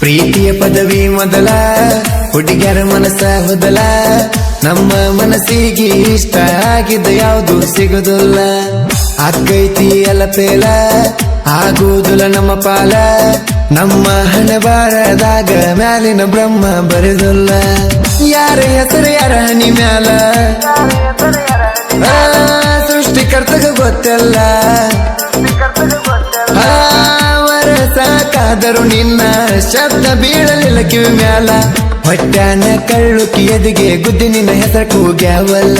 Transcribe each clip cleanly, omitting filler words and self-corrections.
ಪ್ರೀತಿಯ ಪದವಿ ಮೊದಲ ಹುಡುಗ್ಯಾರ ಮನಸ್ಸ ಹೊದಲ ನಮ್ಮ ಮನಸ್ಸಿಗೆ ಇಷ್ಟ ಆಗಿದ್ದ ಯಾವುದು ಸಿಗುದಿಲ್ಲ ಆಕೈತಿ ಎಲ್ಲ ಪೇಲ ಆಗುವುದಿಲ್ಲ ನಮ್ಮ ಪಾಲ ನಮ್ಮ ಹಣೆ ಬಾರದಾಗ ಮ್ಯಾಲಿನ ಬ್ರಹ್ಮ ಬರೆದಿಲ್ಲ ಯಾರ ಹೆಸರು ಯಾರ ಹನಿ ಮ್ಯಾಲ ಸೃಷ್ಟಿಕರ್ತಗ ಗೊತ್ತಲ್ಲ ಸಾಕಾದರೂ ನಿನ್ನ ಶಬ್ದ ಬೀಳಲಿಲ್ಲ ಕಿವಿ ಮ್ಯಾಲ ಹೊಟ್ಯಾನ ಕಳ್ಳುಕಿ ಎದಿಗೆ ಗುದ್ದಿ ನಿನ್ನ ಹೆಸರು ಕೂಗ್ಯಾವಲ್ಲ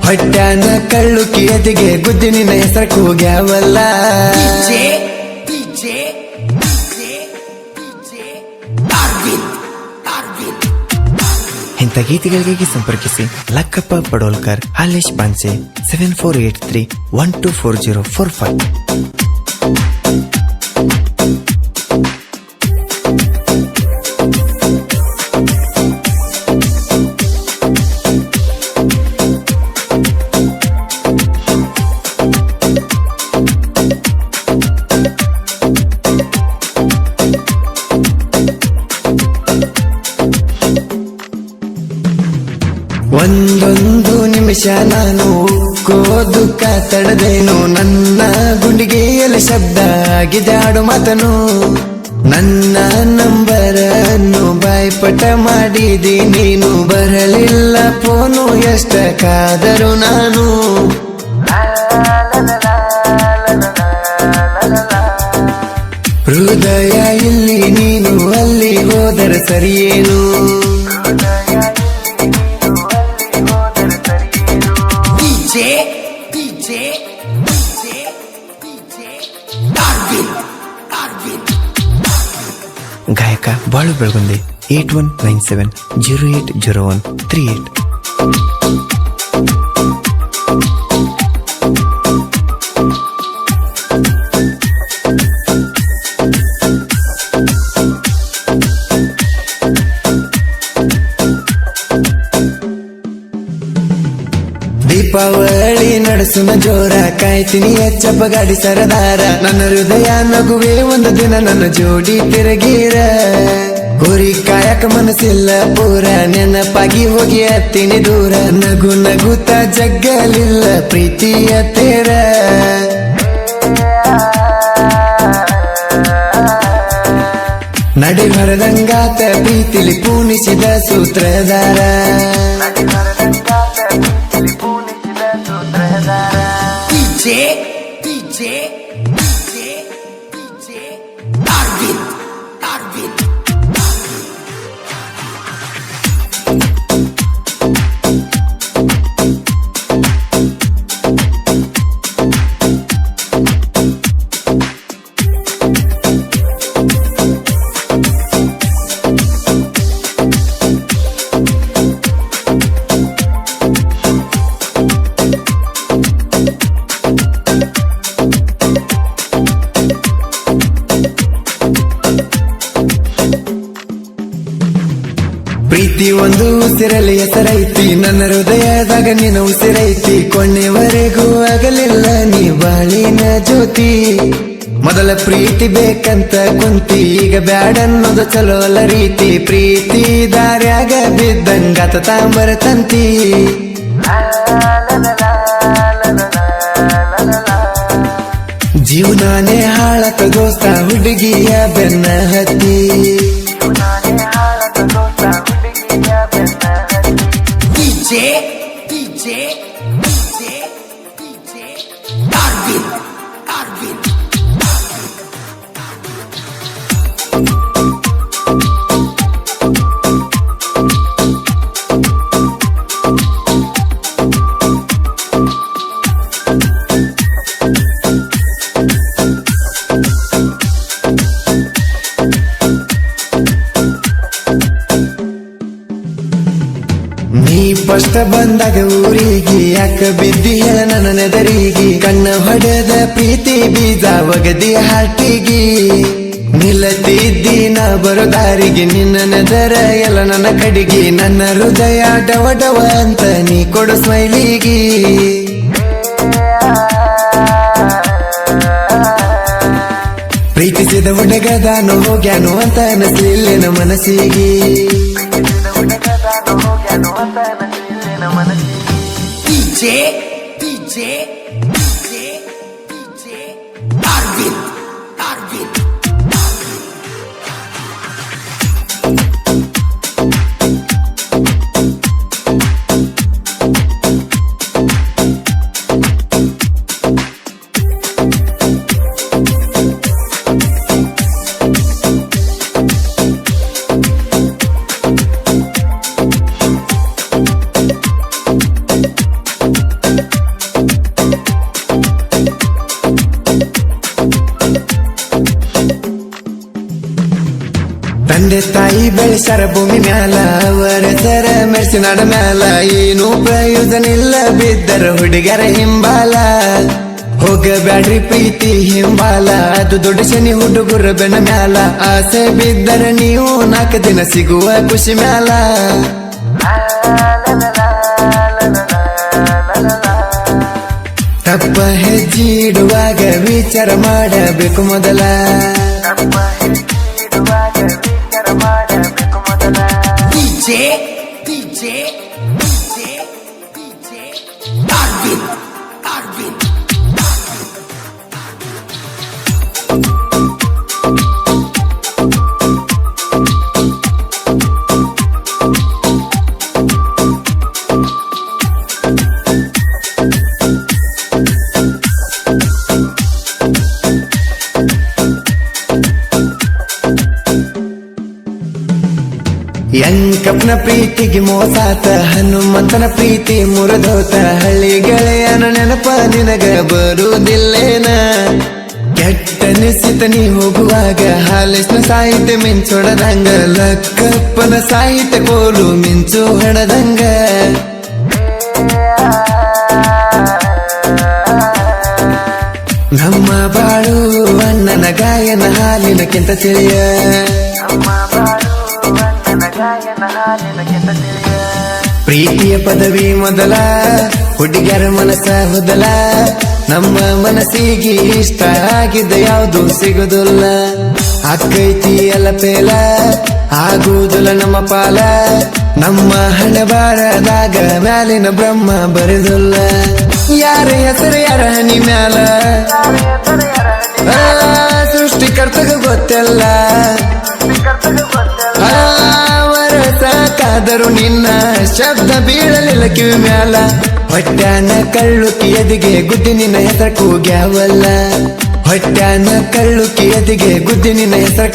ಹೊಟ್ಯಾನ ಕಳ್ಳುಕಿ ಎದಿಗೆ ಗುದ್ದಿ ನಿನ್ನ ಹೆಸರು ಕೂಗ್ಯಾವಲ್ಲ ಇಂಥ ಗೀತೆಗಳಿಗೆ ಸಂಪರ್ಕಿಸಿ ಲಕ್ಕಪ್ಪ ಪಡೋಲ್ಕರ್ ಹಾಲೇಶ್ ಬಾನ್ಸೆ 7483124045. ಒಂದೊಂದು ನಿಮಿಷ ನಾನು ಕೋದುಕ ತಡದೇನು ನನ್ನ ಗುಂಡಿಗೆಯಲ್ಲಿ ಶಬ್ದ ಆಗಿದೆ ಆಡು ಮಾತನು ನನ್ನ ನಂಬರನ್ನು ಬಾಯ್ಪಟ ಮಾಡಿದಿ ನೀನು ಬರಲಿಲ್ಲ ಫೋನು ಎಷ್ಟ ಕಾದರು ನಾನು ಹೃದಯ ಇಲ್ಲಿ ನೀನು ಅಲ್ಲಿ ಹೋದರೆ ಸರಿಯೇನು ಗಾಯಕ ಬಾಳು ಬೆಳಗುಂದಿ 8197080138. ದೀಪಾವಳಿ ನಡೆಸುನ ಜೋರ ಕಾಯ್ತೀನಿ ಹೆಚ್ಚಪ್ಪ ಗಾಡಿ ಸರದಾರ ನನ್ನ ಹೃದಯ ನಗುವೆ ಒಂದು ದಿನ ನನ್ನ ಜೋಡಿ ತಿರುಗೀರ ಗುರಿ ಕಾಯಕ ಮನಸ್ಸಿಲ್ಲ ಪೂರ ನೆನಪಾಗಿ ಹೋಗಿ ಹತ್ತೀನಿ ದೂರ ನಗು ನಗುತ್ತ ಜಗ್ಗಲಿಲ್ಲ ಪ್ರೀತಿಯ ತೇರ ನಡಿ ಹೊರದಂಗಾತ ಪ್ರೀತಿಲಿ ಪೂಣಿಸಿದ ಸೂತ್ರಧಾರ ಪ್ರೀತಿ ಒಂದು ಉಸಿರಲ್ಲಿ ಹೆಸರೈತಿ ನನ್ನ ಹೃದಯದಾಗ ನಿನ್ನ ಉಸಿರೈತಿ ಕೊನೆವರೆಗೂ ಆಗಲಿಲ್ಲ ನೀ ಬಾಳಿನ ಜ್ಯೋತಿ ಮೊದಲ ಪ್ರೀತಿ ಬೇಕಂತ ಕುಂತಿ ಈಗ ಬ್ಯಾಡ ಅನ್ನೋದು ಚಲೋ ಅಲ್ಲ ರೀತಿ ಪ್ರೀತಿ ದಾರ್ಯಾಗ ಬಿದ್ದಂಗಾತ ತಾಂಬರ ತಂತಿ ಜೀವನಾನೇ ಹಾಳಕ ದೋಸ್ತ ಹುಡುಗಿಯ ಬೆನ್ನ ಹತ್ತಿ ನೀ ಫಸ್ಟ್ ಬಂದಾಗ ಊರಿಗೆ ಯಾಕ ಬಿದ್ದಿ ಹೇಳ ನನ್ನ ನೆದರಿಗೆ ಕಣ್ಣ ಹೊಡೆದ ಪ್ರೀತಿ ಬೀಜ ಒಗದಿ ಹಾಟಿಗೆ ನಿಲ್ಲತಿದ್ದಿ ನಾ ಬರೋ ದಾರಿಗೆ ನಿನ್ನ ನೆದರ ಎಲ್ಲ ನನ್ನ ಕಡಿಗೆ ನನ್ನ ಹೃದಯ ಡವ ಡವ ಅಂತ ನೀ ಕೊಡು ಸ್ಮೈಲಿಗೆ ಪ್ರೀತಿಸಿದ ಒಡ ಹುಡುಗದಾನು ಹೋಗ್ಯಾನು ಅಂತ ಅನಸ್ಲಿಲ್ಲೇನ ಮನಸ್ಸಿಗೆ DJ Arvind ತಂದೆ ತಾಯಿ ಬೆಳೆಸರ ಭೂಮಿ ಮ್ಯಾಲ ಅವರ ಸರ ಮೆರ್ಸಿನಾಡ ಮ್ಯಾಲ ಏನು ಪ್ರಯೋಜನ ಇಲ್ಲ ಬಿದ್ದರ ಹುಡುಗರ ಹಿಂಬಾಲ ಹೋಗಬ್ಯಾಡ್ರಿ ಪ್ರೀತಿ ಹಿಂಬಾಲ ಅದು ದೊಡ್ಡ ಶನಿ ಹುಡುಗರ ಬೆನ್ನ ಮ್ಯಾಲ ಆಸೆ ಬಿದ್ದರ ನೀವು 4 ದಿನ ಸಿಗುವ ಖುಷಿ ಮ್ಯಾಲ ತಪ್ಪ ಹೆಜ್ಜೆ ಇಡುವಾಗ ವಿಚಾರ ಮಾಡಬೇಕು ಮೊದಲ DJ Arvind ಯಂಕಪ್ಪನ ಪ್ರೀತಿಗೆ ಮೋಸಾತ ಹನುಮಂತನ ಪ್ರೀತಿ ಮುರಿದೋತ ಹಳ್ಳಿ ಗೆಳೆಯನ ನೆನಪ ನಿನಗ ಬರುವುದಿಲ್ಲೇನ ಕೆಟ್ಟನಿಸಿತ ನೀ ಹೋಗುವಾಗ ಹಾಲಿಸ್ನ ಸಾಹಿತ್ಯ ಮಿಂಚೊಡದಂಗ ಲಕ್ಕಪ್ಪನ ಸಾಹಿತ್ಯ ಕೋಲು ಮಿಂಚು ಹೊಡೆದಂಗ ನಮ್ಮ ಬಾಳು ಅಣ್ಣನ ಗಾಯನ ಹಾಲಿನಕ್ಕಿಂತ ತಿಳಿಯ ಪ್ರೀತಿಯ ಪದವಿ ಮೊದಲ ಹುಡುಗರ ಮನಸ್ಸ ಹೊದಲ ನಮ್ಮ ಮನಸ್ಸಿಗೆ ಇಷ್ಟ ಆಗಿದ್ದ ಯಾವುದು ಸಿಗುದಿಲ್ಲ ಅಕ್ಕೈತಿ ಎಲ್ಲ ಪೇಲ ಆಗುವುದಿಲ್ಲ ನಮ್ಮ ಪಾಲ ನಮ್ಮ ಹಣೆ ಬಾರದಾಗ ಮ್ಯಾಲಿನ ಬ್ರಹ್ಮ ಬರೆದಿಲ್ಲ ಯಾರ ಹೆಸರು ಯಾರ ಹನಿ ಮ್ಯಾಲ ಸೃಷ್ಟಿಕರ್ತಗ ಗೊತ್ತಿಲ್ಲ ಸಾಕಾದರೂ ನಿನ್ನ ಶಬ್ದ ಬೀಳಲಿಲ್ಲ ಕಿವಿ ಮ್ಯಾಲ ಹೊಟ್ಯಾನ ಕಳ್ಳುಕಿ ಎದಿಗೆ ಗುದ್ದಿ ನಿನ್ನ ಹೆಸರು ಕೂಗ್ಯಾವಲ್ಲ ಹೊಟ್ಯಾನ ಕಳ್ಳುಕಿ ಎದಿಗೆ ಗುದ್ದಿ ನಿನ್ನ ಹೆಸರು